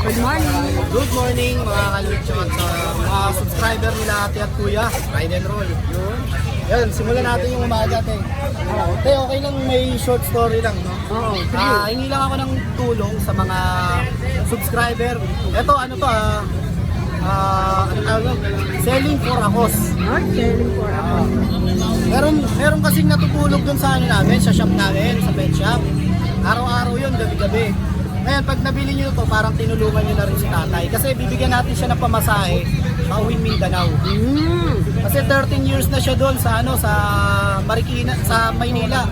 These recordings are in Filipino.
Good morning. Good morning mga kalutso at mga subscriber nila ate at kuya. Ride and roll. Yan, simulan natin yung umaga ate. Ate, okay lang may short story lang, no? Oo, Hingi lang ako ng tulong sa mga subscriber. Ito, ano to ano tawag? Selling for a cause. selling for ako. Meron kasing natutulog dun sa ano namin, sa shop namin, sa pet shop. Araw-araw yun, gabi-gabi. Ngayon, pag nabili nyo to, parang tinulungan nyo na rin si tatay. Kasi bibigyan natin siya ng pamasahe sa uwing Mindanao. Kasi 13 years na siya doon sa sa Marikina, sa Maynila.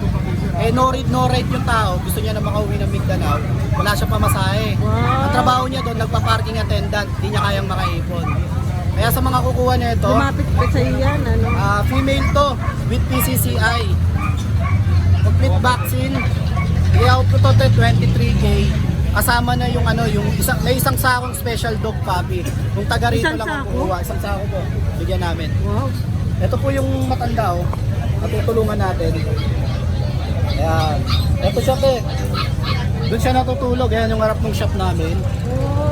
No read no ride yung tao, gusto niya na makauwi ng Mindanao. Wala siya pamasahe. Ang trabaho niya doon, nagpa-parking attendant, hindi niya kayang makaipon. Kaya sa mga kukuha niya ito, Lumapit pa sa iyo yan, ano? female to with PCCI. Complete vaccine. I-out ko to 23K. Kasama na yung may isang sakong special dog puppy. Kung taga rito Isang lang ang sako? kukuha, isang sako po. Bigyan namin. Wow. Ito po yung matanda natutulungan natin. Ayan. Ito siya doon siya natutulog. Ayan yung harap ng shop namin.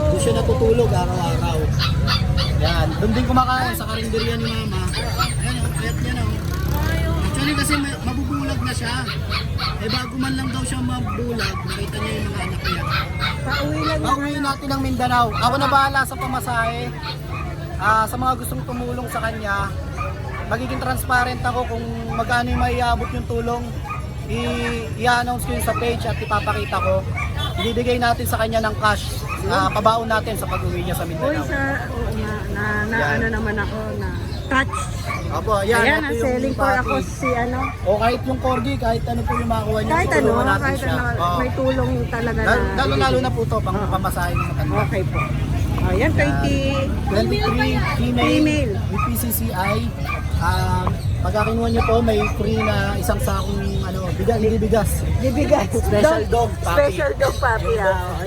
Doon siya natutulog araw-araw. Ayan. Doon din kumakain sa karinderya ni mama. Ayan o, payat niya na o. Actually kasi mabubulag na siya. Bago man lang daw siya mabulag, nakita niya yung mga anak niya. Pauwiin natin ng Mindanao. Ako na bahala sa pamasahe. Sa mga gustong tumulong sa kanya, magiging transparent ako kung magkano yung maiabot yung tulong. I-announce ko yun sa page at ipapakita ko. Ibibigay natin sa kanya ng cash. Pabaon natin sa pag-uwi niya sa Mindanao. Ano naman ako na touch. Apo, yan. Ayan, ito yung selling for puppy. ako si ano. O kahit yung corgi, kahit ano po yung makuha niya, Kahit ano, tutulungan natin kahit siya. ano, Oo. may tulong talaga na. Lalo na po to, pang pamasahin ng matanda. Okay po. Ayan, 23 female with PCCI. Pagka kinuha niyo po, may free na isang sakong bigas. Bibigas. Special dog puppy. Special dog puppy.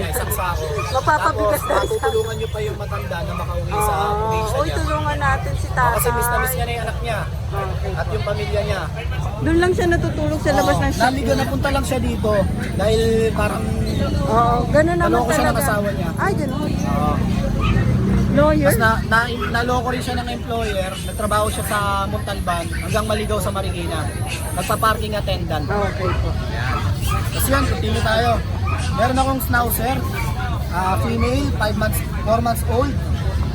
Isang sako. Mapapabigas na Tapos, tutulungan niyo pa yung matanda na makauwi sa probinsya Uy, niya. tulungan natin si tatay. Kasi miss na miss niya na yung anak niya at yung pamilya niya. Doon lang siya natutulog sa labas ng shop. Naligo, napunta lang siya dito dahil parang Oo, ganun naman naloko siya ng talaga. asawa niya. Ay, ganun. Oo. Lawyer? Tapos naloko rin siya ng employer, nagtrabaho siya sa Montalban hanggang maligaw sa Marikina. Nagpa-parking attendant. Okay po. Tapos yan, continue tayo. Meron akong schnauzer, female, 4 months old,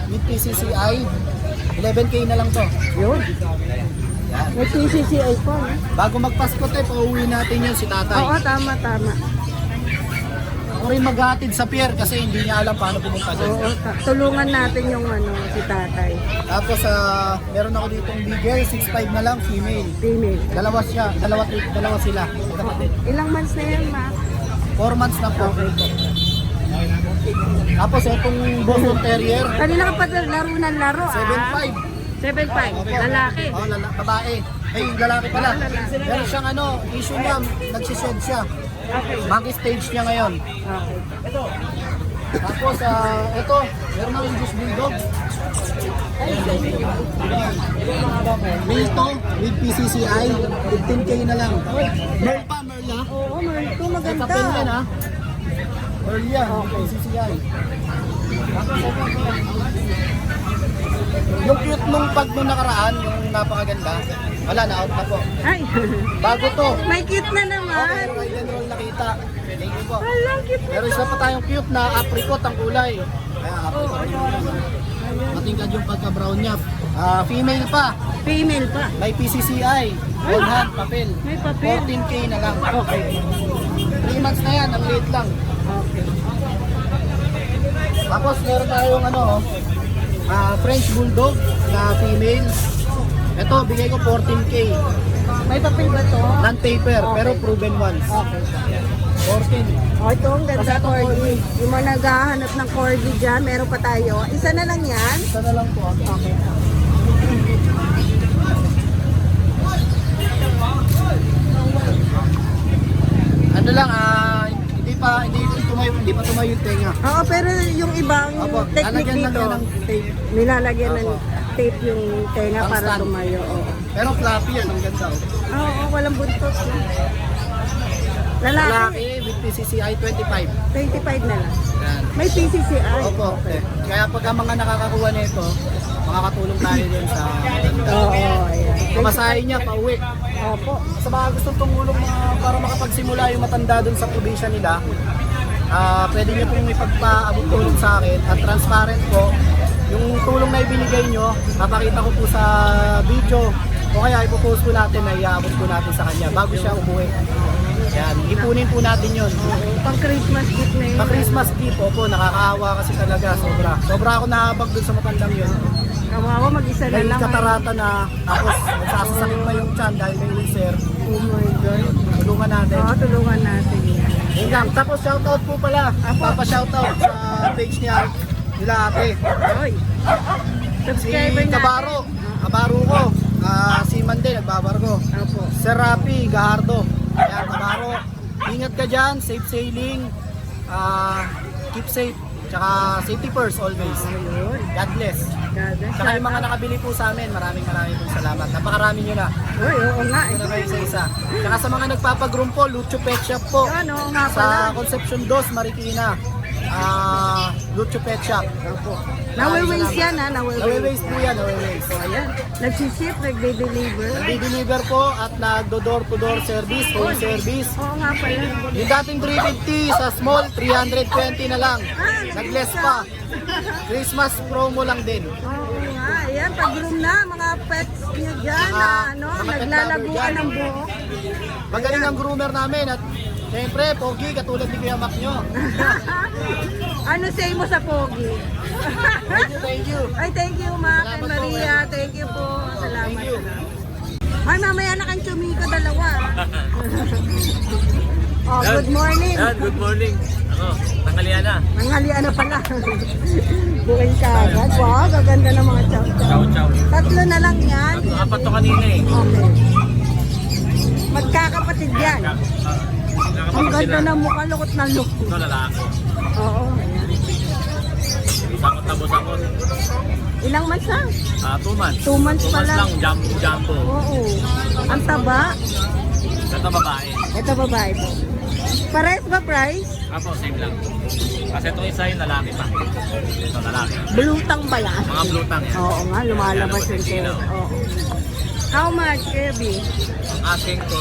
with PCCI, 11K na lang to. Yun. Yan. May PCCI po. Bago magpasko tayo, pauwi natin yun si tatay. Oo, tama. Ako rin maghatid sa pier kasi hindi niya alam paano pumunta doon. Oo, tulungan natin yung si tatay. Tapos meron ako ditong bigger, 6'5 na lang, female. Female. Dalawa sila. Magkapatid. Ilang months na yan, ma? 4 months na po. Tapos itong Boston Terrier, Kanina ka pa laro ng laro, 7'5. 7'5". Lalaki. Oh, babae. Ay, lalaki pala. Meron siyang issue niya, nagsished siya. Okay. Monkey stage niya ngayon. Okay. Tapos, ito, meron ng English Bulldog. Milto with PCCI, 15K na lang. Merl pa, Merla. Oo, Marito, May maganda. papel yan ha. Merl yan, PCCI. Tapos, ito. Yung cute nung nakaraan, yung napakaganda, wala na, out na po. Ay, Bago to. may cute na Okay, naman. ride and roll nakita. Thank you po. Alam, cute na. Pero isa pa tayong cute na apricot ang kulay. Kaya apricot ang kulay. Matingkad yung pagka-brown niya. Female pa. Female pa. May PCCI. All hand, papel. May papel. 14K na lang. Okay. 3 months na yan, ang late lang. Okay. Tapos meron tayong French Bulldog na female. Ito, bigay ko 14K. May papel ba to? Non-paper, pero proven ones. Okay. 14. Oh, ito ang ganda, Basta itong corgi. Yung mga naghahanap ng corgi dyan, meron pa tayo. Isa na lang yan. Isa na lang po. Okay. Ano lang, hindi pa tumayo yung tenga. Oo, pero yung ibang Opo, technique lalagyan lang dito, yan ng tape. nilalagyan ng Opo. tape yung tenga Ang para stand. tumayo. Oo, Pero fluffy yan, ang ganda. walang buntot. Lalaki. Lalaki with PCCI 25. 25 na lang. Yan. May PCCI. Opo. Kaya pag ang mga nakakakuha nito, makakatulong tayo din sa Oo, ayan. pamasahin niya pa uwi. Opo. Sa mga gustong tumulong para makapagsimula yung matanda dun sa probinsya nila, pwede niyo pong ipagpaabot tulong sa akin at transparent po. Yung tulong na ibinigay nyo, papakita ko po sa video o kaya ipopost po natin na iaabot po natin sa kanya bago siya umuwi. Yan, ipunin po natin yun. Pang Christmas gift na yun. Pang Christmas gift po, nakakaawa kasi talaga, sobra. Sobra ako nahabag dun sa matandang yun. Kawawa, mag-isa na Dahil lang. katarata na, tapos nagsasakit pa yung tiyan dahil may ulcer. Oh my God. Tulungan natin. Oo, tulungan natin yan. Yun lang. Tapos shoutout po pala. Papa-shoutout sa page niya nila ate. Oy. Si Subscriber natin. Kabaro ko. Si Mande, nagbabarko. Opo. Sir Rapi, Gahardo. Ayan, Kabaro. Ingat ka dyan, safe sailing. Keep safe. Tsaka safety first always. Ayun. God bless. Gada. Tsaka yung mga nakabili po sa amin, maraming pong salamat. Napakarami nyo na. Uy, oo nga. Ito na kayo isa-isa. Tsaka sa mga nagpapagroom po, Lucho Pet Shop po. Yan, oo nga Sa pala. Concepcion 2, Marikina. Lucho Pet Shop. Opo. Nawe-waste yan ha, Nawe-waste po yan, nawe-waste. Ayan. Nagsiship, nagde-deliver. Nagdi-deliver po at nagdo-door-to-door service, home service. Oo nga pala. Yung dating 350 sa small, 320 na lang. Nag-less pa. Christmas promo lang din. Oo nga. Ayan, pag-groom na, mga pets nyo dyan na ano, mga pet naglalaguan lover dyan. ng buhok. Magaling ang groomer namin at syempre, pogi, katulad ni Kuya Mac nyo. Ano say mo sa Pogi? Thank you. Ay, thank you, Mac and Salamat po, Maria. Thank you po. Salamat. Thank you. Ay, mamaya na kang chumiko dalawa. Oh, good morning. Yan, good morning. Tanghalian na. Manghalian na pala. Buhay ka agad. Wow, gaganda ng mga chow-chow. Ciao, ciao. Tatlo na lang yan. Apat to kanina eh. Okay. Magkakapatid yan. Ang ganda ng mukha, lukot na lukot. Ito lalaki. Oo, ayan. Sakot na busakot. Ilang months na? 2 months. 2 months pa lang. Jumbo. Oo. Ang taba. Ito babae. Ito babae po. Pares ba price? Apo, same lang. Kasi itong isa yung lalaki pa. Ito lalaki. Blutang ba yan? Mga blue tang yan. Oo nga, lumalabas Yan, yung Filipino. tail. Oo. How much, Kirby? Ang asking ko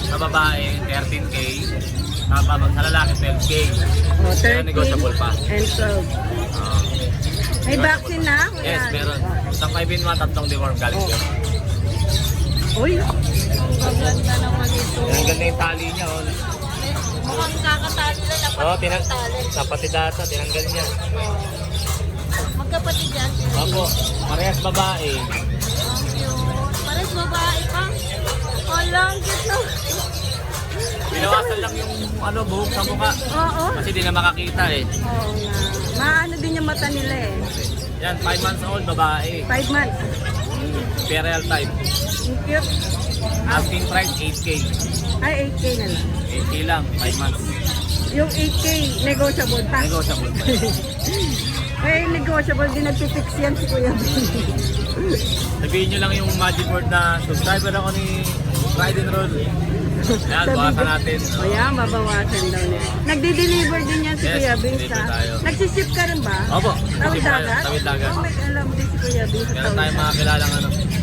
sa babae, 13K. Tapos sa lalaki, 12K. Oh, Pero 13 negotiable pa. and 12. Ah, May vaccine na? yes, meron. Isang 5 in 1, tatlong deworm galing yun. Uy, ang ganda naman ito. Yan, ganda yung tali niya. Oh. Mukhang kakatali na Oh, kapatid data, tinanggal niya. Magkapatid yan. Opo, parehas babae. Pares babae pa. Walang cute na. Binawasan lang yung buhok sa mukha. Oo. Kasi di na makakita eh. Oo nga. Maano din yung mata nila eh. Yan, 5 months old, babae. 5 months. Imperial type. Ang cute. Asking price, 8K. Ay, 8K na lang. 8K lang, 5 months. Yung 8K, negotiable pa. Negotiable pa. Eh, negotiable din. Nagpipix yan si Kuya B. Sabihin nyo lang yung magic word na subscriber ako ni Ride and Roll. Yan, bawasan natin. O yan, mabawasan daw niya. Nagdi-deliver din yan si Yes, Kuya B deliver sa... tayo. Nagsisip ka rin ba? Opo, Tawid dagat? Tawid dagat. Oh, may alam din si Kuya B sa Meron tawid tayong mga kilalang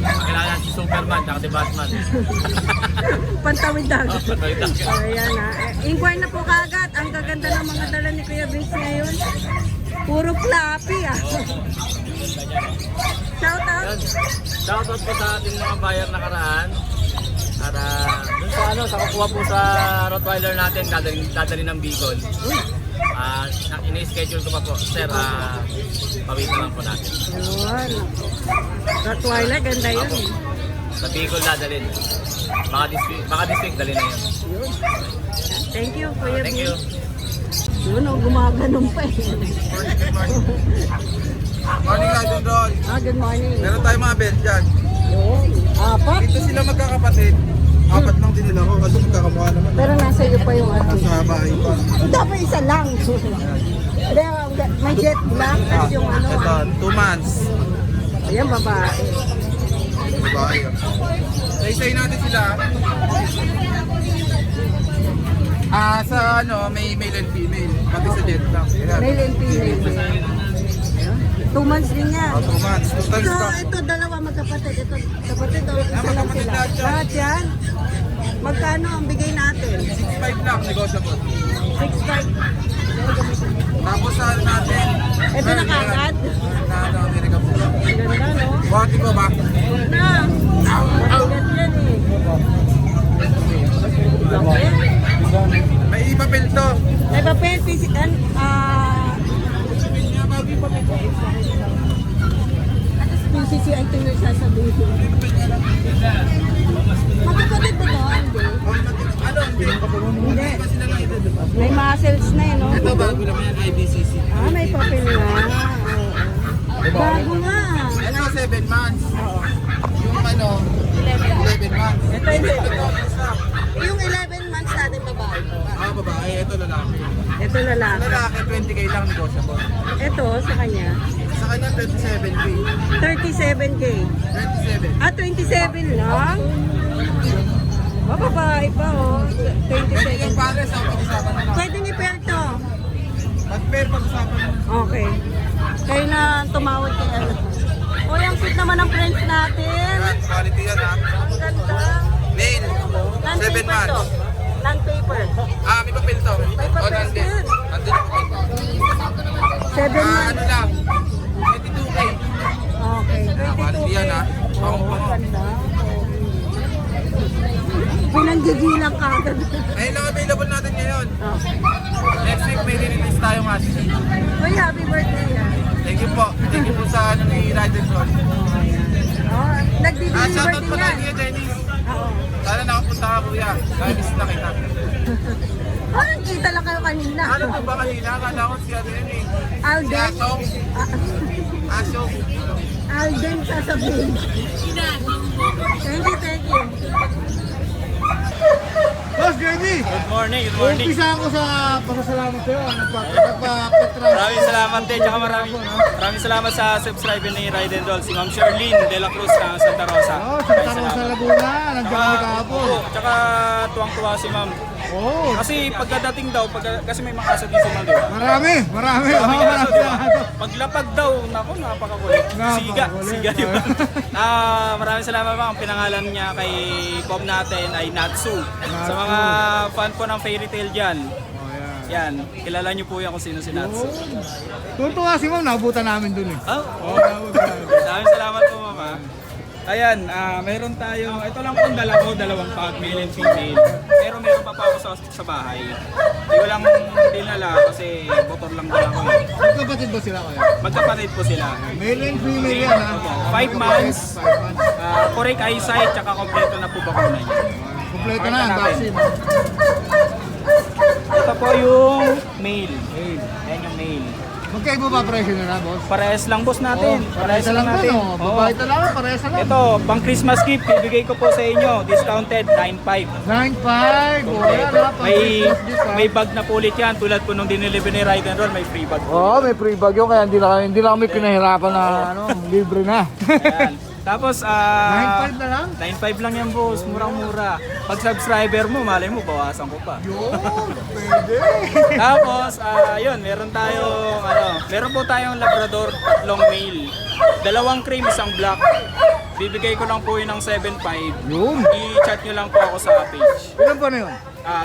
Kilala si Superman, tsaka si Batman. Pantawid dagat. Oh, tawid dagat. O yan na. Inquire na po kagad. Ang gaganda ng mga dala ni Kuya Vince ngayon. Puro floppy ah. Shout out. Yan. Shoutout po sa ating mga buyer nakaraan. At dun sa kukuha po sa Rottweiler natin, dadali ng Bicol. Ini-schedule ko pa po. Sir, pawitin lang po natin. Ayun. Rottweiler, ganda yun. Apo. Sa Bicol dadalhin. Baka this week dalhin na yun. Yun. Thank you, Kuya Thank you. Vince. Yun, oh, gumaganong pa eh. Morning, Idol Roll. Good morning. Meron tayong mga belt dyan. Yun. Apat. Dito sila magkakapatid. Apat lang din nila ko kasi magkakamukha naman. Pero nasa iyo pa yung ano. Sa bahay pa. Dapat isa lang. May jet black at yung ano. Ito, 2 months. Ayan, babae. Babae. Sa isa natin sila. Sa ano, may male and female. Pati sa jet lang. Ayan. Male and female. 2 months din yan. 2 months. 2 times So, pa. ito dalawa magkapatid. Ito kapatid o isa lang magkapatid sila. lahat yan. Lahat yan? Magkano ang bigay natin? 6.5 lang, negotiable. 6.5. Tapos sa ano natin. Ito na kagad? Na ano, America po. Ganda, no? Buhati ko ba? Na. Mabigat yan eh. Laki. May ipapil to. May papel, PCC, ito yung sasabihin. Magkakapatid ba ito? Hindi. Ano, Hindi. kasi na lang ito. May muscles na yun, no? Ito bago lang yan, IBCC. Ah, may papel na. Oo. Bago nga. Ito, 7 months. Oo. Yung ano, 11 months. Ito yung Ito, isa. Yung 11 months natin babae. Babae, ito lalaki. Ito lalaki. Lalaki, 20k lang negotiable. Ito sa kanya. Sa kanya, 27k. 37K. 27. Ah, 27 lang? Babae pa, oh. Pwede 27. yung pares, pag-usapan na lang. Pwedeng i-pair to. Mag-pair, pag-usapan na lang. Okay. Kayo na tumawag kay ano. O, yung cute naman ng friends natin. Yan, quality yan ha. Ang ganda. Male, 7 Non-paper to. months. Non-paper. May papel to. May papel nandun. din. Nandun yung papel. 7 Ano months. lang, 22k. Okay. Quality yan ha. Pango-pango. Ganda. Pinanggigilang ka agad. Ayun lang available natin ngayon. Oh. Next week may release tayo nga. Uy, happy birthday yan. Thank you po. Thank you po sa ano ni Ride and Roll. Oh, nag-deliver Shoutout din pa yan. tayo kay Dennis. Oo. Sana nakapunta ka kuya. Namiss na kita. Oh, nagkita lang kayo kanina. Ano po ba kanina? Akala ko si ano yun eh. Si Alden. Asong. Asong. Alden sasabihin. Thank you, thank you. Boss Jenny, Good morning, good morning. umpisa ako sa pasasalamat sa'yo. Nagpa-petra. Maraming salamat din, tsaka maraming salamat sa subscriber ni Ride and Roll, si Ma'am Charlene De La Cruz ng Santa Rosa. Oh, Santa Rosa, Laguna. Nandiyan kami kahapon. Tsaka tuwang-tuwa si Ma'am. Oo. Kasi pagkadating daw, kasi may mga aso din si Ma'am, di ba? Marami. Sabi Oo, nga aso, di ba? marami. Paglapag daw, naku, napakakulit. Napakakulit. Siga, di ba? Maraming salamat pa. Ang pinangalan niya kay Pom natin ay Natsu. Sa mga fan po ng fairy tale dyan, Oh, yan. yan, kilala niyo po yan kung sino si Natsu. Tutuwa si Ma'am, nabutan namin dun eh. Oh, Oo, nabutan namin. maraming salamat po, Mama. Ayan, meron tayo, ito lang po ang dala ko, dalawang pack, male and female. Pero meron pa ako sa bahay. Hindi ko lang dinala kasi motor lang dala ko. Magkapatid ba sila kaya? Magkapatid po sila. Male and female yan ha? 5 months, 5 months. correct eyesight, tsaka kompleto na po bakuna niya. Kompleto na ang vaccine. Ito po yung male. Ayan yung male. Magkaiba ba presyo na boss? Parehas lang boss natin. Parehas lang natin. natin. Babae talaga, parehas lang. Ito, pang Christmas gift, bibigay ko po sa inyo. Discounted, 9.5. 9.5. Oh, yan ha. May bag na po ulit yan. Tulad po nung diniliver ni Ride and Roll, may free bag po. Oo, may free bag yun. Kaya hindi na kami pinahirapan na libre na. Ayan. Tapos, 9.5 na lang? 9.5 lang yan boss. Murang-mura. Pag subscriber mo, malay mo, bawasan ko pa. Yun, pwede. Tapos, yun, meron po tayong Labrador, tatlong male. Dalawang cream, isang black. Bibigay ko lang po yun ng 7.5. Yun. I-chat nyo lang po ako sa page. Ilan pa na yun?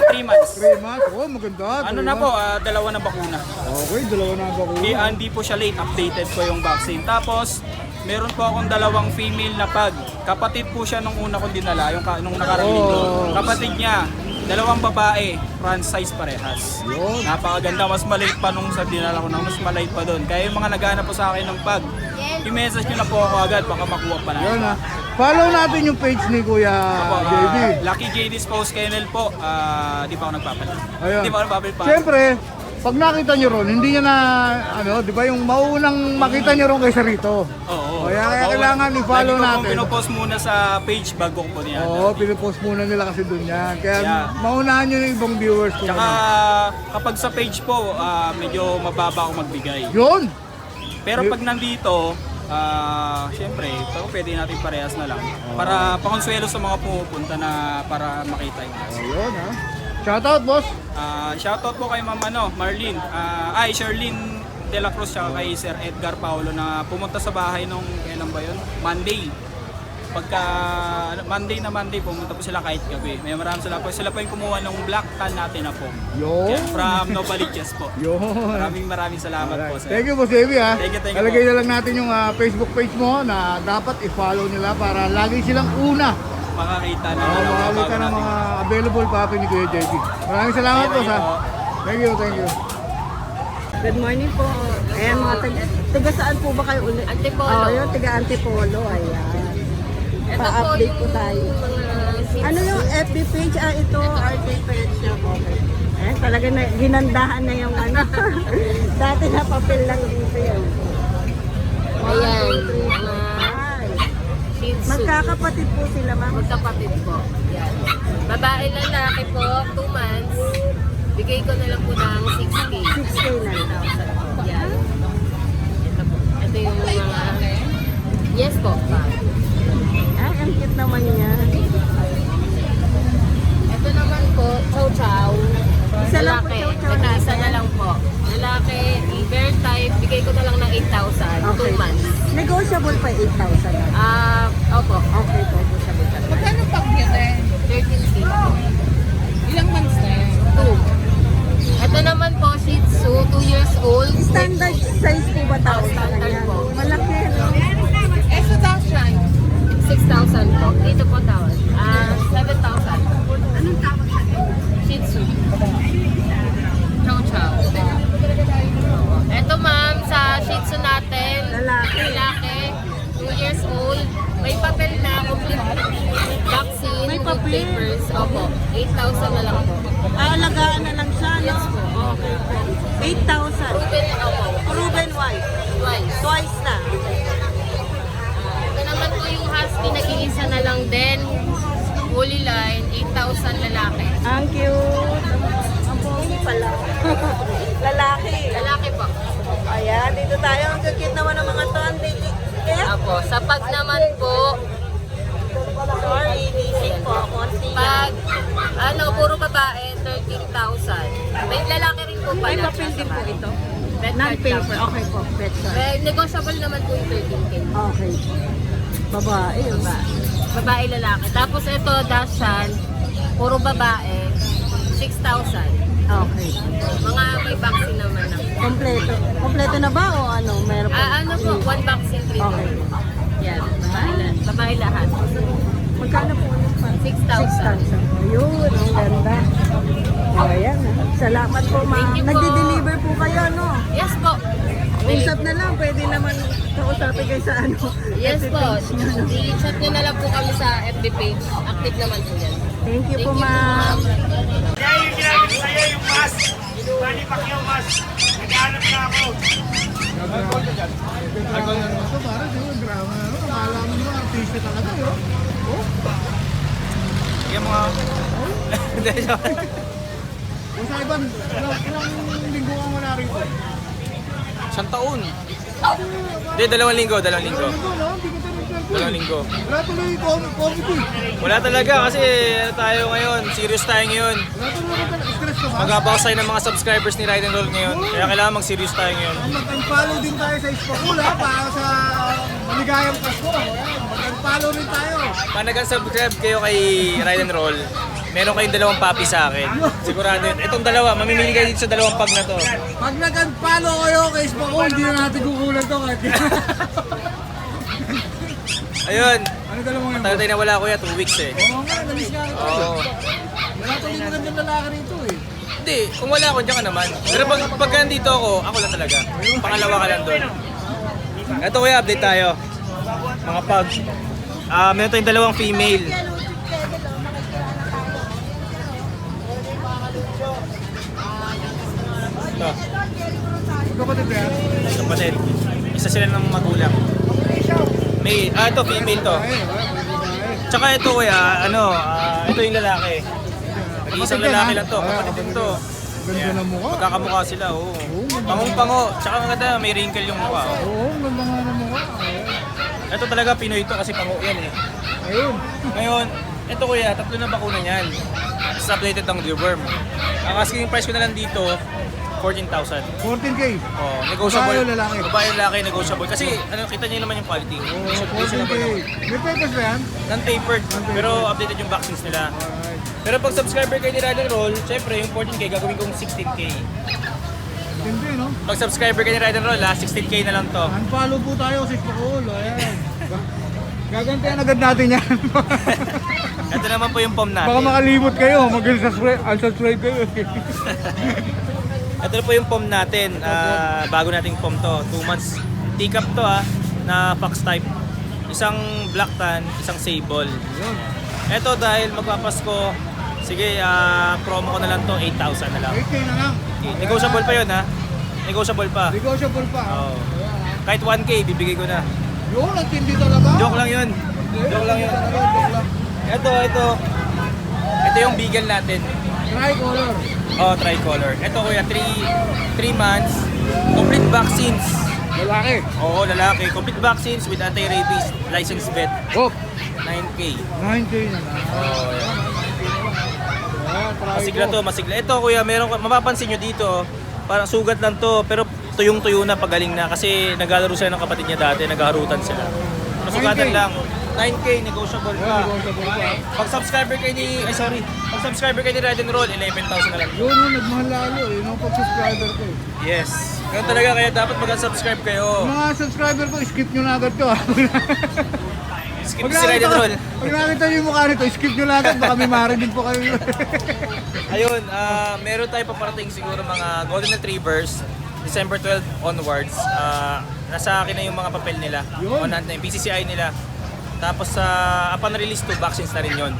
3 months. 3 months? Oh, maganda. Ano na po, dalawa na bakuna. Okay, dalawa na ba ko? Hindi po siya late, updated po yung vaccine. Tapos, meron po akong dalawang female na pag. Kapatid po siya nung una kong dinala, nung nakarating doon. Kapatid niya, dalawang babae, front size parehas. Yun. Napakaganda, mas maliit pa nung sa dinala ko na, mas maliit pa doon. Kaya yung mga naghanap po sa akin ng pag, i-message nyo na po ako agad, baka makuha pa na. Yun ha. Follow natin yung page ni Kuya JD. Lucky JD's Post Kennel po, di pa ako nagpapalit. Ayun. Di pa ako nagpapalit pa. Siyempre, pag nakita nyo ron, hindi niya na, di ba yung mauunang makita nyo ron kaysa rito. Oo. Kaya kailangan i-follow Lagi ko natin. pong pinopost muna sa page bago ko po niya. Oo, pinupost muna nila kasi dun yan. Kaya Yeah. maunahan nyo yung ibang viewers ko. Tsaka kapag sa page po, medyo mababa ako magbigay. Yun! Pero pag nandito, syempre, pwede natin parehas na lang. Para pakonsuelo sa mga pumupunta na para makita yung aso. Ayun ha. Shoutout boss! Shoutout po kay Ma'am Marlene, Sherlyn De La Cruz siya kay Sir Edgar Paulo na pumunta sa bahay nung kailan ba yun? Monday. Pagka Monday pumunta po sila kahit gabi. May maraming sila po. Sila po yung kumuha ng black can natin na po. Yo. From Novaliches po. Yo. Maraming salamat po sir. Thank you, Boss Davey, ha. Thank you Talagay po. na lang natin yung Facebook page mo na dapat i-follow nila para lagi silang una. Makakita na Makakita ng mga available papi ni Kuya JP. Maraming salamat po, ha. Thank you. Good morning po. Ayan mga taga saan po ba kayo ulit? Antipolo. Yung taga Antipolo. Ayan. Pa-update po tayo. Ano yung FB page? Ito, RT page niya. Okay. Ayan, talaga na, ginandahan na yung ano. Dati na papel lang dito yun. Ayan. 1, 2, 3, 4, 5. Shih Tzu. Magkakapatid po sila, ma'am. Magkapatid po. Yan. Babae lalaki po, 2 months. Bigay ko na lang po ng 6K. 6K na lang. Yan. Ito po. Ito yung mga... Yes po. Ah, ang cute naman niya. Ito naman po, chow chow. Isa lang po, Lalaki. chow chow. Ito, isa na lang po. Lalaki, bear type, bigay ko na lang ng 8,000. 2 months. Negotiable pa 8,000 lang. Opo. Okay po. Sabi ka. Magkano pag yun eh? 13K. Ilang months na eh? 2. Ito naman po, Shih Tzu, 2 years old. Standard size po ba tawag sa Standard kanya? po. Malaki, no? Eh, sa Dashan. 6,000 po. Dito po tawad. 7,000. Anong tawag sa kanya? Shih Tzu. Chow chow. Ito ma'am, sa Shih Tzu natin. Lalaki. Lalaki. 2 years old. May papel na complete vaccine. May with papel? papers. Opo. 8,000 na lang po. Alagaan na lang siya, no? Okay po. 8,000. Proven opo. Proven white. Twice. Twice na. Ito naman po yung husky, nag-iisa na lang din. Fully line, 8,000 lalaki. Ang cute. Ang pogi pala. Lalaki. Lalaki po. Ayan, dito tayo. Ang cute naman ng mga to. Ang baby. Kaya, Apo, sa pag naman po, sorry, basic po. Konti pag lang. puro babae, 13,000. May lalaki rin po May pala. papel din po ito. Red card Non-paper. lang. Okay po. Pet shop. Negotiable naman po yung 13K. Okay. Babae, yun ba? Babae, lalaki. Tapos ito, Dashan, puro babae, 6,000. Okay. Mga may vaccine naman na. Kompleto. Kompleto na ba o ano? Meron pa? Ano po, 1 vaccine, 3 Okay. Yan, babae lahat. Magkano po yun pa? 6,000. 6,000. Ayun, ang ganda. Ayan. Salamat po, ma'am. Thank you po. Nagde-deliver po kayo, no? Yes po. Usap na lang. Pwede naman kausapin kayo sa ano. Yes FB po. page niyo, no? I-chat nyo na lang po kami sa FB page. Active naman po yan. Thank you po, Thank you po, ma'am. Kaya yung ginamit ko sa'yo, yung mask. Manny Pacquiao mask. Naghanap na ako. Tagal na naman ito, para di ba? Drama na, no? Akala mo naman, artista talaga, yo. Yung mga... Hindi, joke. O sa iban, ilang linggo kang wala rito? Isang taon. Hindi, 2 linggo. Linggo, no? Hindi ka tayo 2 linggo. Wala tuloy COVID eh. Wala talaga kasi ano tayo ngayon, serious tayo ngayon. Wala tuloy stress ka ba? Mag-abausay ng mga subscribers ni Ride and Roll ngayon. Kaya kailangan mag-serious tayo ngayon. Mag-follow din tayo sa Ispakul, ha? Para sa maligayang Pasko. Mag-follow rin tayo. Pag nag-subscribe kayo kay Ride and Roll, meron kayong 2 papi sa akin. Sigurado yun. Itong 2, mamimili kayo dito sa 2 pag na to. Pag nag-follow kayo kay Ispakul, hindi na natin kukulan to. Ayun, Ano dalawang yun? tagal tayo na wala kuya, 2 weeks eh. Oo nga, nalis nga ito. Oo. Wala tuloy magandang lalaki rito eh. Hindi, kung wala ako, diyan ka naman. Pero pag nandito ako lang talaga. Pangalawa ka lang doon. Ito kuya, update tayo. Mga pug. Meron tayong 2 female. Ito, Magkapatid ba yan? kapatid. Isa sila ng magulang. May, ito, female to. Tsaka ito kuya, ito yung lalaki. Nag-iisang lalaki lang to, kapatid din to. Ganda ng mukha. Magkakamukha sila, oo. Pangong-pango, tsaka ang ganda, may wrinkle yung mukha. Oh. Oo, ganda nga ng mukha. Ito talaga Pinoy to kasi pango yan eh. Ayun. Ngayon, Ito kuya, 3 na bakuna niyan. It's updated ng deworm. Ang asking price ko na lang dito, 14,000. 14K. Oh, negotiable. Babae o lalaki? Babae o lalaki, negotiable. Kasi ano, kita niyo naman yung quality. Oh, 14K. May papers ba yan? Non-tapered, pero updated yung vaccines nila. Pero pag subscriber kayo ni Ride and Roll, syempre yung 14K gagawin kong 16K. Hindi, no? Pag subscriber kayo ni Ride and Roll, 16K na lang to. Unfollow po tayo sa Spakul. Ayan. Gagantihan agad natin yan. Ito naman po yung pom natin. Baka makalimot kayo. Mag-unsubscribe kayo. Ito po yung pom natin. Bago nating pom to. 2 months. Teacup to na fox type. Isang black tan, isang sable. Ito dahil magpapasko, sige, promo ko na lang to, 8,000 na lang. 8K na lang. Okay. Negotiable pa yun Negotiable pa. Negotiable pa. Oo. Kahit 1K, bibigay ko na. Yun, nagtindi talaga. Joke lang yun. Joke lang yun. Ito yung beagle natin. Tricolor. Oh, tricolor. Ito kuya, 3 months. Complete vaccines. Lalaki. Oo, lalaki. Complete vaccines with anti-rabies. Licensed vet. Oh, 9K. 9K na lang. Oh, yan. Ayan, Masigla to, masigla. Ito kuya, mapapansin nyo dito, parang sugat lang to, pero tuyong-tuyo na, pagaling na. Kasi naglalaro sila ng kapatid niya dati, naghaharutan sila. Masugatan 9K. lang. 9K, negotiable pa. Negotiable pa. Pag subscriber kayo pag subscriber kayo ni Ride and Roll, 11,000 na lang. Yun, nagmahal lalo eh. Yung pag-subscriber ko eh. Yes. Ganun talaga, kaya dapat mag-subscribe kayo. Mga subscriber ko, skip nyo na agad to ah. Skip si Ride and Roll. Pag nakita nyo yung mukha nito, skip nyo na agad. Baka may marinig po kayo. Ayun, meron tayo paparating siguro mga Golden Retrievers, December 12 onwards. Nasa akin na yung mga papel nila. Yun. On hand na yung PCCI nila. Tapos upon release to vaccines na rin yun.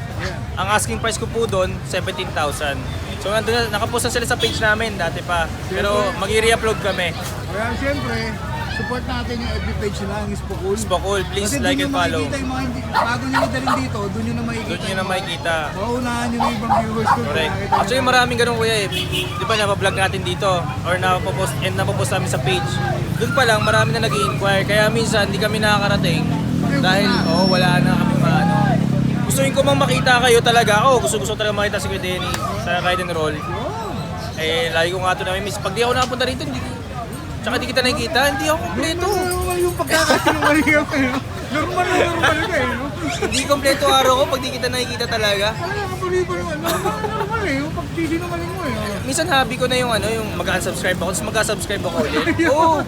Ang asking price ko po doon, 17,000. So nandun na, nakapost na sila sa page namin dati pa. Pero mag-i-re-upload kami. Kaya siyempre, support natin yung FB page nila, yung Spokul. Spokul, please Kasi like and follow. Kasi doon nyo makikita yung mga bago nyo dalhin dito, doon nyo na makikita. Doon nyo na makikita. Maunahan nyo yung ibang viewers ko. Correct. Nakikita nyo Actually na. maraming ganun kuya eh. Di ba napablog natin dito or napopost namin sa page. Doon pa lang marami na nag-i-inquire. Kaya minsan hindi kami nakakarating dahil wala na kami maano. Gustuin ko mang makita kayo talaga. Gusto talaga makita si Kuya Denny sa Ride and Roll. Lagi ko nga ito na-miss. Pag di ako nakapunta rito, tsaka di kita nakikita, hindi ako kompleto. Normal yung pagkakasinungaling yung kayo. Normal ka eh. no? Hindi kompleto araw ko pag di kita nakikita talaga. Ano, kapaliban naman. Normal eh. Yung pagsisinungaling mo eh. Minsan hobby ko na yung yung mag-unsubscribe ako, tapos mag-subscribe ako ulit. Oo.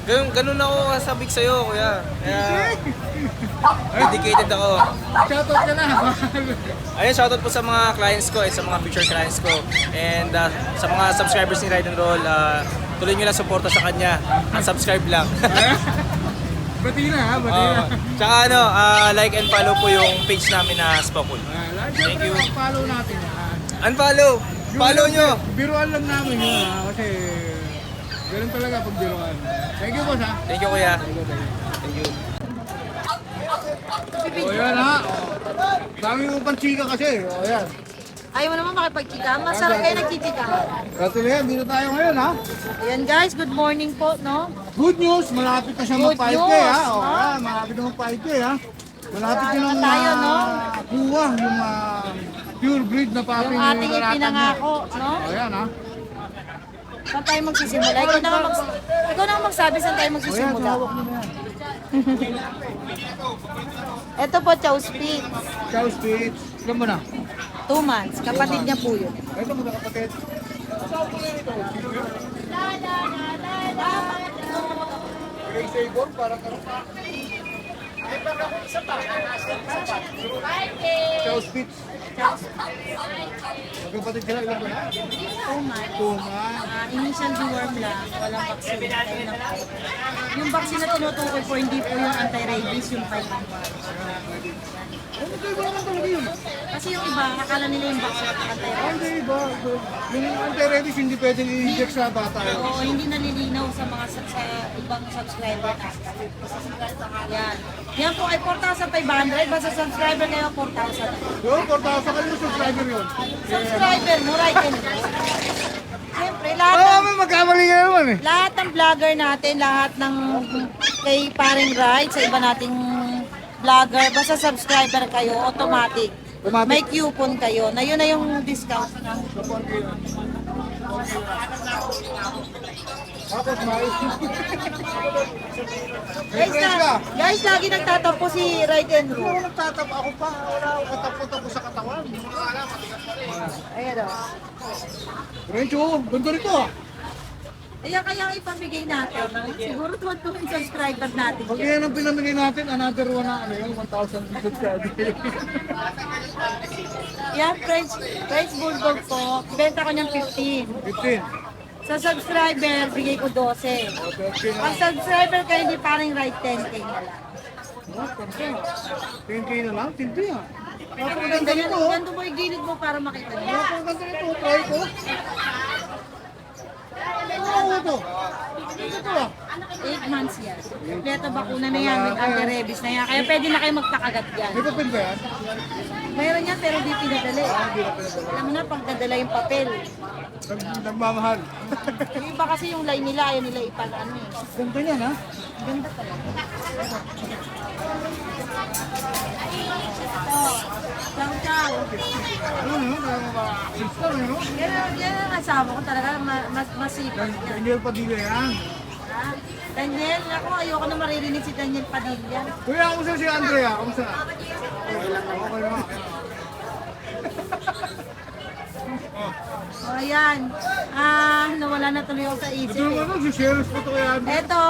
Ganun ako kasabik sa'yo, kuya. Kaya dedicated ako. Shoutout ka na. Ayun, shoutout po sa mga clients ko, sa mga future clients ko. And sa mga subscribers ni Ride and Roll, tuloy nyo lang suporta sa kanya. Unsubscribe lang. Bati na ha, bati na. Tsaka like and follow po yung page namin na Spokul. Thank you. Follow natin ha. Unfollow! Follow nyo! Biruan lang namin yun ha. Kasi ganun talaga pag biruan. Thank you boss ha. Thank you, kuya. Thank you. O yan ha. Dami mo pang chika kasi. O yan. Ayaw mo naman makipagchika. Masarap kayo nagchichika. Katuloy, dito tayo ngayon ha. Ayan guys, good morning po, no? Good news, malapit na siya Good mag-5K news, ha. O no? yan, malapit na mag-5K ha. Malapit Ano na lang tayo, no? kuha yung pure breed na papi. Yung ating ipinangako, no? O yan ha. Saan tayo magsisimula? Ikaw na magsabi saan tayo O yan, magsisimula. hawak mo na yan. Ito po, Chow Spitz. Chow Spitz. Ilan mo na? 2 months. Kapatid niya po yun. Ito mo na kapatid. Gray Sabor, parang karoon. Chow Spitz. Magkapatid ka na, ilan mo na? 2 months. Tuma. Initial deworm lang. Walang vaccine. Ayun na po. Yung vaccine na tinutukoy po, hindi po yung anti-rabies, yung 5 months. Ano kayo ba naman talaga yun? Kasi yung iba, akala nila yung vaccine at anti-rabies. Hindi ba? Yung anti-rabies hindi pwedeng i-inject sa bata. Oo, hindi nalilinaw sa mga sa ibang subscriber natin. Yan. Yan po ay 4,500. Basta subscriber kayo, 4,000. Yun, 4,000 kayo yung subscriber yun. Subscriber mo, right and siyempre, lahat Oo, ng, may magkamali ka naman eh. lahat ng vlogger natin, lahat ng kay Paring Ride, sa iba nating vlogger, basta subscriber kayo, automatic. may coupon kayo. Na yun na yung discount na. Tapos mais. Guys, lagi nagtatampo si Ride and Ako Roll. nagtatap ako pa. Wala ako katapot-tapos sa katawan. Hindi mo na alam. Ayan o. Rencho, ganda rito ah. Ayan kaya ipamigay natin. Siguro tuwan po yung subscriber natin. Pag yan ang pinamigay natin, another one na ano yun, 1,000 subscribers. Yan, French Bulldog po. Benta ko niyang 15. 15. Sa subscriber, bigay ko 12. Pag subscriber kayo, hindi parang right 10k na lang. 10k na lang, tindi ah. Ganda yan. Ganda mo yung gilid mo para makita niyo. Napakaganda nito, try ko. Ano ito? Ito ah. 8 months yan. Kompleto bakuna na yan, with anti-rabies na yan. Kaya pwede na kayo magpakagat yan. May papel ba yan? Mayroon yan pero di pinadali. Alam mo na, pag nadala yung papel. Nagmamahal. Yung iba kasi yung line nila, ayaw nila ipag-ano eh. Ganda yan ha? Ganda talaga. Ciao, ciao. Ano yun? Sister yun? Yan ang asawa ko talaga, masipag yan. Daniel Padilla yan. Ah, Daniel, ako ayoko na maririnig si Daniel Padilla. Kuya, kamusta si Andrea? Kamusta? Okay lang naman. Okay naman. O ayan, nawala na tuloy ako sa isip Ito eh. naman, si Sheriff po ito kaya. Eto,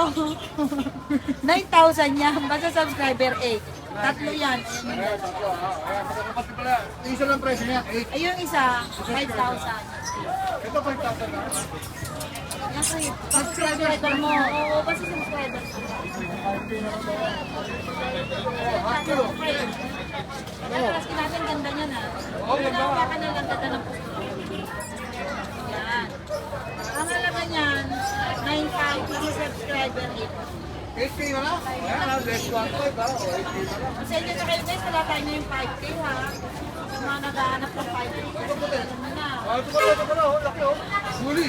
9,000 yan, basta subscriber 8. Tatlo yan. Isa lang presyo niya, 8. Ay, yung isa, 5,000. Ito 5,000 na. Yan sa'yo, subscriber mo. Oo, basta subscriber. Yan, tapos natin ganda niya na. Baka na lang ganda ng puso. Yan. Ang halaga niyan, 9,000 subscriber 8. 8K na lang? Ayan na, less 1.5 ha. O 8K na lang. Sa inyo na kayo guys, wala tayo na yung 5K ha. Yung mga naghahanap ng 5K, alam mo na. Ito pala, oh, laki oh. Huli.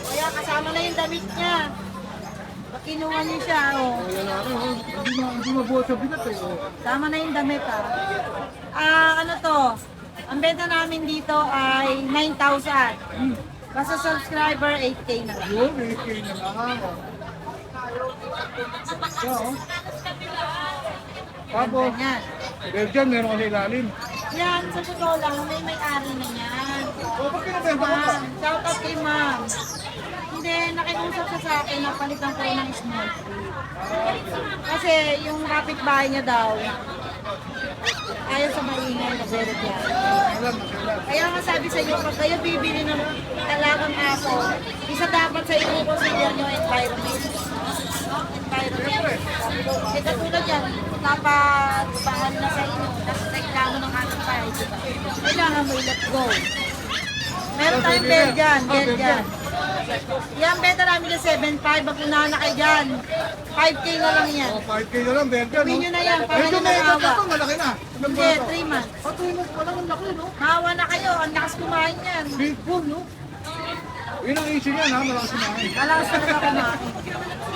Kaya kasama na yung damit niya. Pag kinuha niyo siya, oh. Ayan na, oh. Hindi mabuhat sa bigat eh. Oh. Tama na yung damit ha. Ano to? Ang benta namin dito ay 9,000. Basta subscriber 8K na lang. Yun, 8K na lang. Oh. Yeah, oh. Tapos, Yan. Belgian, meron kasi ilalim. Yan, sa totoo lang, may-ari na yan. O, ba't pinabenta mo pa? Shout out kay ma'am. Hindi, nakiusap siya sa akin na palitan ko rin ng small food. Kasi yung kapitbahay niya daw, ayaw sa maingay na zero yan. Kaya nga sabi sa iyo, pag kayo bibili ng talagang aso, isa dapat sa inyo consider nyo environment. No? Environment. Kasi katulad yan, napagbahal na sa inyo, tapos reklamo ng ating bahay, diba? Kailangan mo i-let go. Meron tayong Belgian, Belgian. Yan, benta namin yung 7.5. Pag unahan na kayo dyan, 5K na lang yan. O, 5K na lang, Belgian. Sabihin nyo na yan, para Medyo nyo may edad na nakawa. to, malaki na. Ilang Hindi, buwan to? 3 months. Ah, 3 months pa lang, ang laki, no? Mahawa na kayo, ang lakas kumain yan. Big bull, no? Yun ang issue niyan, ha? Malakas kumain. Malakas talaga kumain.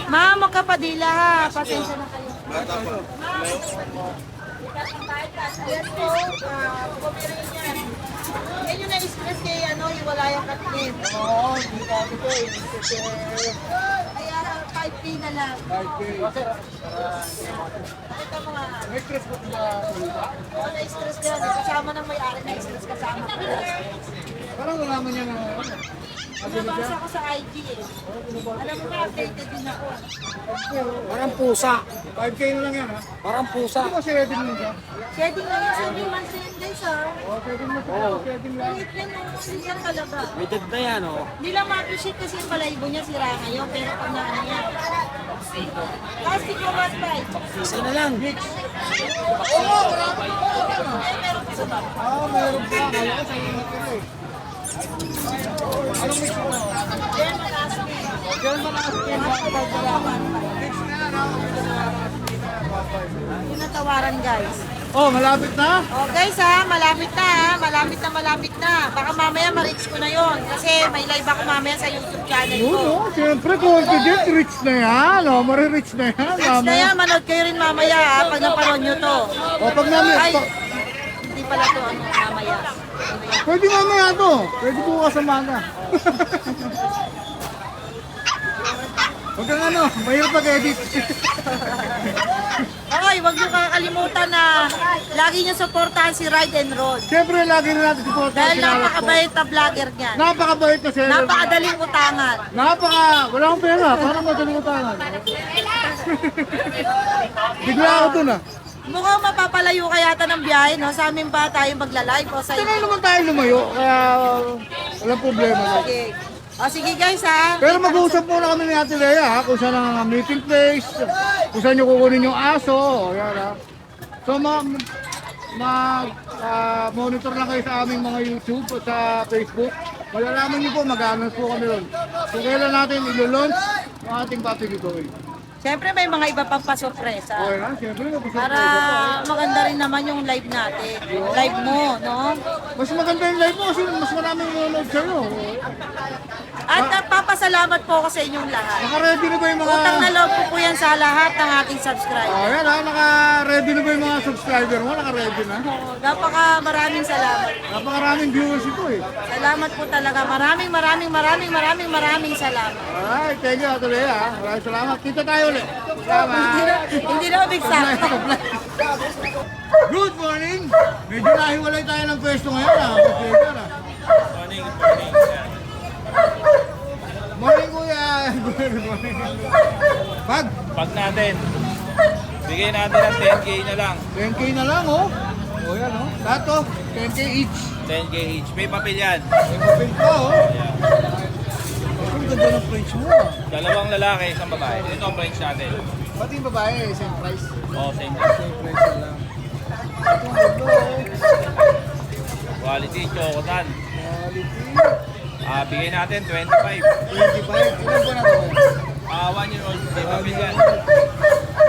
Ma'am, magkapadila ha. Pasensya na kayo. Ayan po, pumirin yan. Yan yung na-stress kay hiwala yung katingin. Oo, hindi pa ito eh. Kaya 5K na lang. 5K. Ito mga, May stress po ba? na-stress ko yan. Kasama ng may-ari, na-stress kasama ko. Parang nalaman niya na Nabasa ko sa IG eh. Alam mo ba, updated din ako. parang pusa. 5K na lang yan, ha? Parang pusa. Hindi ba si Edin mo siya? Shedding na yan, 7 months na yan guys ha. Oo, Edin mo siya. Edin lang. Kulit yan, hindi yan talaga. Rated na yan, oh. Hindi lang ma-appreciate kasi yung balayibo niya sira ngayon, pero pag naano niya. Plastic mo ba, Spike? Isa na lang. Oo, wala pa. Eh, meron pa sa baba. Ah, meron pa. Kaya ko sa inyo ko eh. Anong mix mo? German Aspen. German Aspen. Mix na yan, ha? Yung natawaran guys. Oh, malapit na? Oh guys ha, malapit na ha. Malapit na. Baka mamaya ma-reach ko na yon kasi may live ako mamaya sa YouTube channel Yun, ko. oh. Siyempre, confident. Rich na yan. Oh, mare-rich na yan. Reach na yan, manood kayo rin mamaya ha, pag napanood nyo to. O, pag namin, Ay, hindi pa pala to ano, mamaya. Pwede mamaya to. Pwede bukas sa maga. Huwag kang ano, mahirap mag-edit. Okay, huwag niyo kakalimutan na lagi niyo supportahan si Ride and Roll. Siyempre, lagi na natin supportan Dahil si Alex po. napakabait na vlogger niya. Napakabait na seller. Napakadaling utangan. Wala akong pera. Parang madaling utangan. Bigla ako dun ah. Mukhang mapapalayo ka yata ng biyahe, no? Sa amin ba tayo magla-live o sa Tagal inyo? naman tayo lumayo, kaya walang problema. Okay. O sige guys ha. Pero mag-uusap muna kami ni Ate Lea ha, kung saan ang meeting place, kung saan nyo kukunin yung aso, yan ha. So monitor lang kayo sa aming mga YouTube o sa Facebook. Malalaman nyo po, mag-announce po kami ron. Kung kailan natin ilo-launch ang ating Papi Giveaway. Siyempre may mga iba pang pasorpresa. Okay ha, siyempre mapasok Para maganda rin naman yung live natin. Yung live mo, no? Mas maganda yung live mo kasi mas maraming nanonood sa'yo. At nagpapasalamat po ako sa inyong lahat. Naka-ready na ba yung mga... Utang na loob po yan sa lahat ng ating subscribers. Oh, yan ha, naka-ready na ba yung mga subscriber mo? Naka-ready na? Maraming salamat. Napakaraming viewers ito eh. Salamat po talaga. Maraming salamat. Alright, thank you Ate Lea. Maraming salamat. Kita tayo ulit. Salamat. Hindi na big sakto. Good morning! Medyo nahiwalay tayo ng pwesto ngayon ha. Morning. Morning kuya! Good morning. Pag natin, bigay natin ng 10k na lang. 10k na lang oh. O yan oh. Lahat to, 10k each. 10k each. May papel yan. May papel pa oh. Ayan. Ang ganda ng French mo ah. Dalawang lalaki, isang babae. Ito ang French natin. Pati yung babae, same price. Oh, same. Same price na lang. Ito ang ganda oh. Quality, chocotan. Quality. Bigay natin 25. 25. Ilan po na to? 1 year old. May papel yan.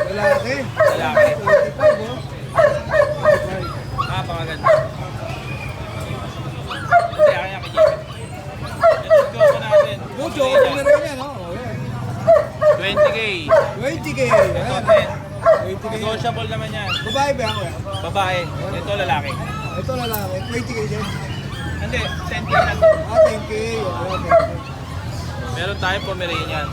Lalaki. Lalaki. 25 oh. 25. Napakaganda. Hindi, kaya kay Jimmy. Ito yung choco natin. Good job, meron yan oh. Oh, yan. 20k. 20k. Ito Ayan. 10. 20k. Negotiable naman yan. Babae ba ako yan? Babae. Ito lalaki. Ito lalaki. 20k din. Hindi, 10k lang. 10k. Oh, 10k. Meron tayong Pomeranian.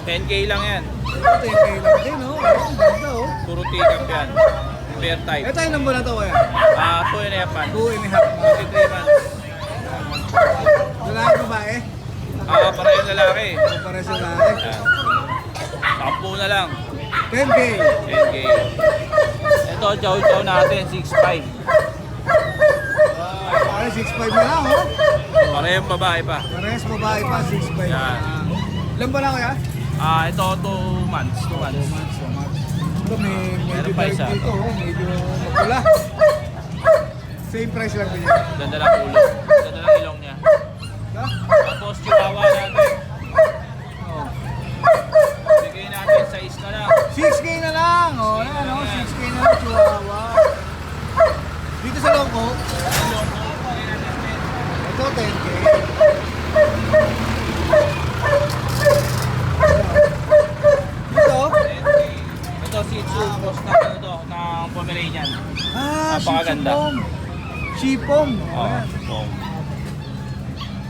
10k lang yan. Ito 10k lang din oh. Ang ganda oh. Puro take-up yan. Fair type. Ito yung number na to kuya. 2 and a half months. 2 and a half months. 23 months. Lalaki babae. Pareho lalaki. Para sa lalaki. Yan. 10 na lang. 10k. 10k. Ito, chow-chow natin, 6'5". Para 6'5 na lang oh. Parehong babae pa. Parehas babae pa 6'5. Yan. Ilan ba lang kuya? Ito, 2 months. 2 months. Ito may medyo Meron pa dark isa. dito oh. Medyo mapula. Same price lang din. Ganda lang ulo. Ganda lang ilong niya. Ha? Tapos, chihuahua natin. Oh. Bigay natin sa is na lang. 6k na lang. Oh, yan oh. 6k na lang chihuahua. Dito sa Longco, ito 10k. Dito? 10K. Ito, Shih Tzu. Post na ng Pomeranian. Napakaganda. Shipom. Oo. Ayan. Oo.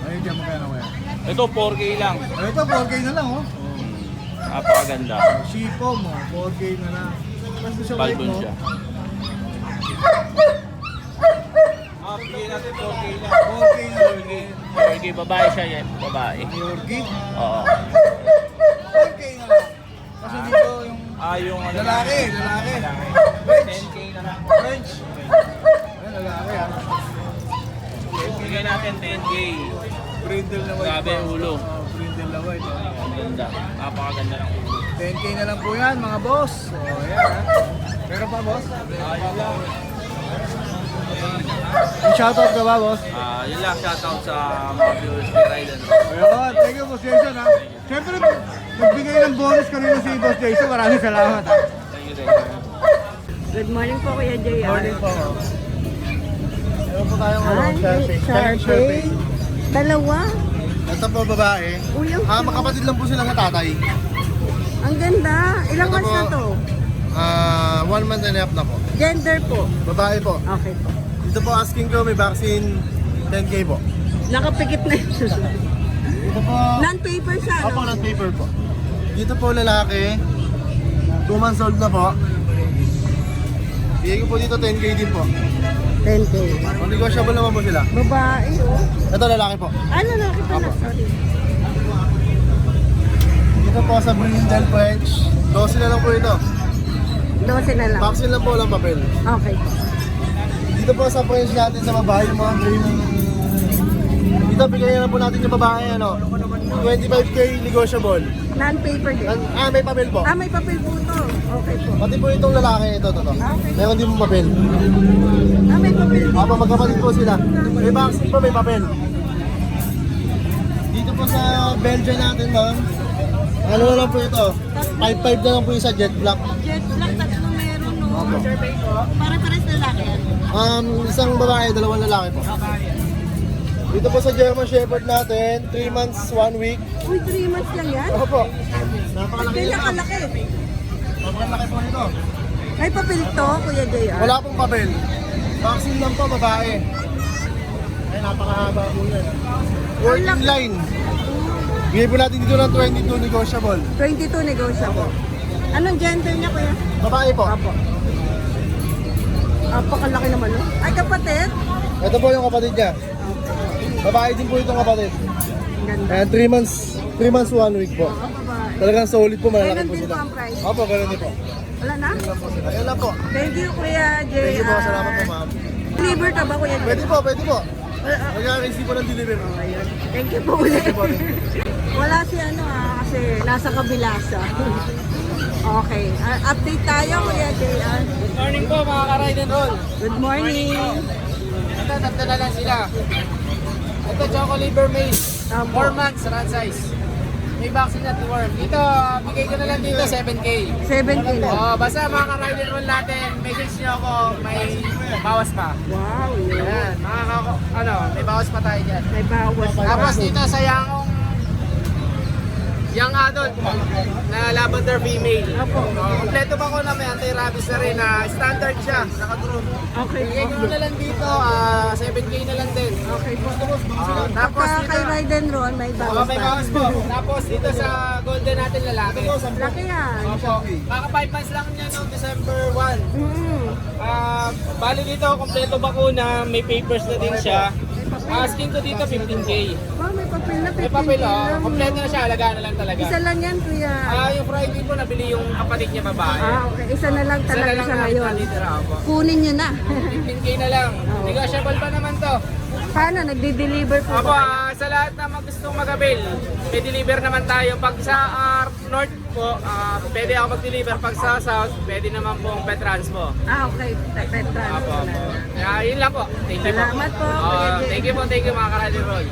Ayun dyan magkano kaya? Ito, 4K lang. Ito 4k na lang oh. Napakaganda. Shipom oh. 4k na lang. Basta sa white Balbon mo. siya. Bigay natin 4K lang. 4k na lang. 4K, babae siya yan. Babae. Yorkie. Oo. 4k na lang. Kasi dito yung Yung ano lalaki. lalaki. French. 10K na lang. French. Ayan lalaki ah. Bigay natin 10K. Brindle na white. Grabe yung ulo. Oh, brindle na white. Oh. Ang ganda. Napakaganda ng ulo. 10k na lang po yan mga boss. Oh, ayan ha. Pero pa boss? Yung shoutout ka ba boss? Yun lang, shoutout sa mga viewers ni Ryden. Ayun, thank you boss Jason ha. Siyempre, nagbigay ng bonus kanina si boss Jason. Maraming salamat ha. Thank you, thank you. Good morning po Kuya JR. Morning po. Meron po tayong Ay, Sharpay. Dalawa. Ito po babae. Uy, ang cute. Makapatid lang po sila sa tatay. Ang ganda. Ilang Ito months po. na to? 1 month and a half na po. Gender po. Babae po. Okay po. Dito po asking ko, may vaccine 10K po. Nakapikit na ito. Dito po, Non-paper siya, Opo, no? ng paper po. Dito po lalaki, 2 months old na po. Bigay ko po dito 10K din po. 10K. Negotiable naman po sila. Babae, oh. Ito lalaki po. Ano, laki pala. Sorry. Dito po sa Brindle Wedge, 12 na lang po ito. 12 na lang. Vaccine lang po, walang papel. Okay. Dito po sa French natin sa babae, yung mga green. Dito, bigyan na po natin yung babae, 25K negotiable. Non-paper din. May papel po. May papel po ito. Okay po. Pati po itong lalaki, ito. Okay. Meron din po papel. May papel din. Opo, magkapatid po sila. May vaccine po, may papel. Dito po sa Belgium natin, ma'am. Ano na lang po ito? 5.5 na lang po yung sa Jet Black. Jet black, tatlo meron, no? Survey po. Para-pares lalaki yan. Isang babae, 2 lalaki po. Dito po sa German Shepherd natin, 3 months, 1 week. Uy, 3 months lang yan? Opo. Napakalaki Kaya niya. kalaki. Napakalaki po nito. May papel to, Kuya JR? Wala pong papel. Vaccine lang po, babae. Ay, napakahaba po yan. Working line. Bigay po natin dito ng 22 negotiable. 22 negotiable. Anong gender niya, Kuya? Babae po. Apo. Apakalaki naman, no? Ay, kapatid. Ito po yung kapatid niya. Babae din po itong kapatid. Ang ganda. Ayan, 3 months, 1 week po. Babae. Talagang solid po, malalaki Ganun po din sila. po ang price. Opo, ganun din po. Wala na? Ayun lang po. Thank you, Kuya JR. Thank you po, salamat po, ma'am. Deliver ka ba, Kuya JR? Pwede po, pwede po. Mag-receive po ng delivery. Ayun. Thank you po ulit. Thank you po. Wala si kasi nasa kabila siya. Okay. Update tayo, Kuya JR. Good morning po mga ka-ride and roll. Good morning. Ito, tatlo na lang sila. Ito, Choco Liver Male. 4 months, run size. May vaccine at worm. Dito, bigay ko na lang dito 7K. 7K lang. Oh, basta mga ka-ride and roll natin, message nyo ako, may bawas pa. Wow. Ayan, may bawas pa tayo dyan. May bawas. Tapos dito sa young adult na lavender female. Opo. Kompleto pa ko na may anti-rabies na rin na standard siya, naka-groom. Okay. Bigay ko na lang dito, 7K na lang din. Okay po. Tapos Pagka dito, kay Ride and Roll, may bawas may pa. bawas po. Tapos dito sa golden natin lalaki. Laki yan. Opo. Kaka 5 months lang niya noong December 1. Mm. Bali dito, kompleto bakuna, may papers na din siya. Asking ko dito 15K. Wow, may papel na. May papel, 15K lang. kompleto na siya, alagaan na lang talaga. Isa lang yan, Kuya. Yung Friday po, nabili yung kapatid niya babae. Okay. Isa na lang Isa talaga na lang siya na ngayon. natitira ako. Kunin nyo na. 15K na lang. Negotiable pa naman to. Paano? Nagde-deliver po Apo, ba? sa lahat na gustong mag-avail, may deliver naman tayo. Pag sa north po, pwede ako mag-deliver. Pag sa south, pwede naman pong Petrans po. Okay. Petra. Apo. Kaya yun lang po. Thank you po. Salamat po, Kuya Jay. Thank you po, mga ka-rally roll.